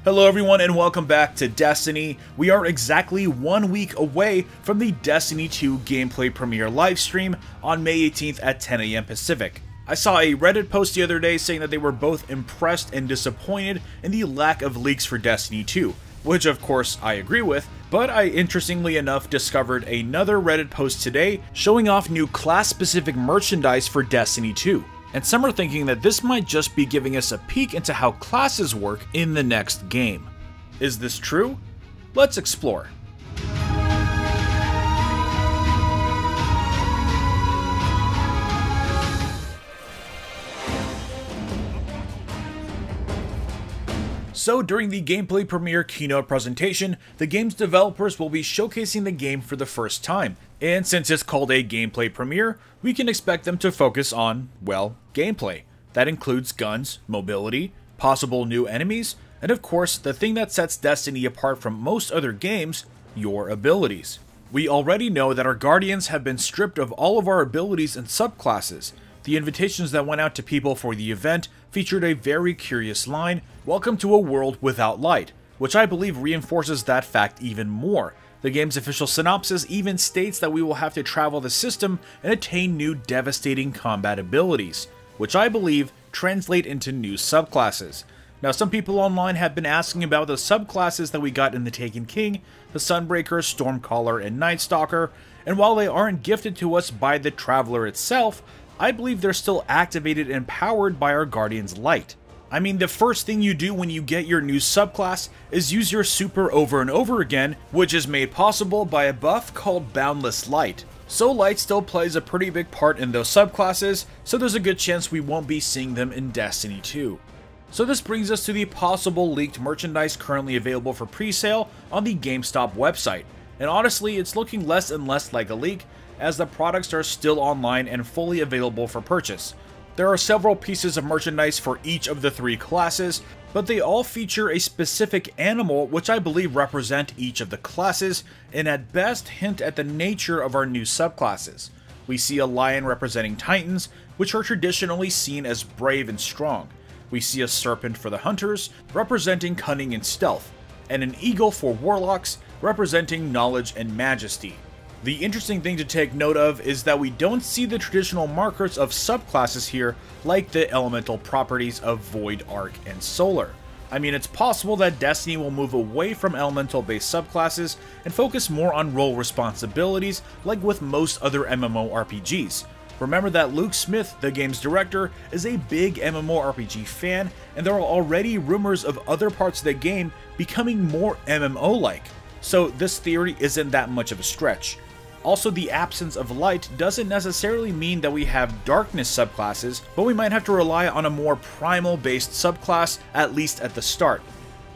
Hello everyone and welcome back to Destiny. We are exactly 1 week away from the Destiny 2 gameplay premiere livestream on May 18th at 10 AM Pacific. I saw a Reddit post the other day saying that they were both impressed and disappointed in the lack of leaks for Destiny 2, which of course I agree with, but I interestingly enough discovered another Reddit post today showing off new class-specific merchandise for Destiny 2. And some are thinking that this might just be giving us a peek into how classes work in the next game. Is this true? Let's explore. So during the gameplay premiere keynote presentation, the game's developers will be showcasing the game for the first time. And since it's called a gameplay premiere, we can expect them to focus on, well, gameplay. That includes guns, mobility, possible new enemies, and of course, the thing that sets Destiny apart from most other games, your abilities. We already know that our Guardians have been stripped of all of our abilities and subclasses. The invitations that went out to people for the event featured a very curious line, "Welcome to a world without light," which I believe reinforces that fact even more. The game's official synopsis even states that we will have to travel the system and attain new devastating combat abilities, which I believe translate into new subclasses. Now, some people online have been asking about the subclasses that we got in the Taken King, the Sunbreaker, Stormcaller, and Night Stalker, and while they aren't gifted to us by the Traveler itself, I believe they're still activated and powered by our Guardian's light. I mean, the first thing you do when you get your new subclass is use your super over and over again, which is made possible by a buff called Boundless Light. So light still plays a pretty big part in those subclasses, so there's a good chance we won't be seeing them in Destiny 2. So this brings us to the possible leaked merchandise currently available for pre-sale on the GameStop website. And honestly, it's looking less and less like a leak, as the products are still online and fully available for purchase. There are several pieces of merchandise for each of the 3 classes, but they all feature a specific animal which I believe represent each of the classes, and at best hint at the nature of our new subclasses. We see a lion representing Titans, which are traditionally seen as brave and strong. We see a serpent for the Hunters, representing cunning and stealth, and an eagle for Warlocks, representing knowledge and majesty. The interesting thing to take note of is that we don't see the traditional markers of subclasses here, like the elemental properties of Void, Arc, and Solar. I mean, it's possible that Destiny will move away from elemental-based subclasses and focus more on role responsibilities, like with most other MMORPGs. Remember that Luke Smith, the game's director, is a big MMORPG fan, and there are already rumors of other parts of the game becoming more MMO-like. So this theory isn't that much of a stretch. Also, the absence of light doesn't necessarily mean that we have darkness subclasses, but we might have to rely on a more primal-based subclass, at least at the start.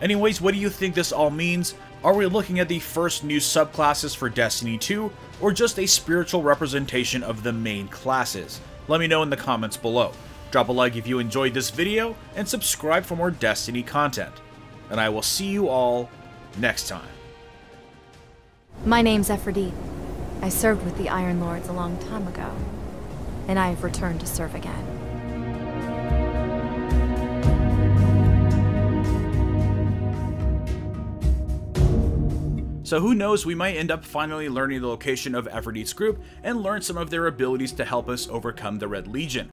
Anyways, what do you think this all means? Are we looking at the first new subclasses for Destiny 2, or just a spiritual representation of the main classes? Let me know in the comments below. Drop a like if you enjoyed this video, and subscribe for more Destiny content. And I will see you all next time. My name's Aphrodite. I served with the Iron Lords a long time ago, and I have returned to serve again. So who knows, we might end up finally learning the location of Aphrodite's group and learn some of their abilities to help us overcome the Red Legion.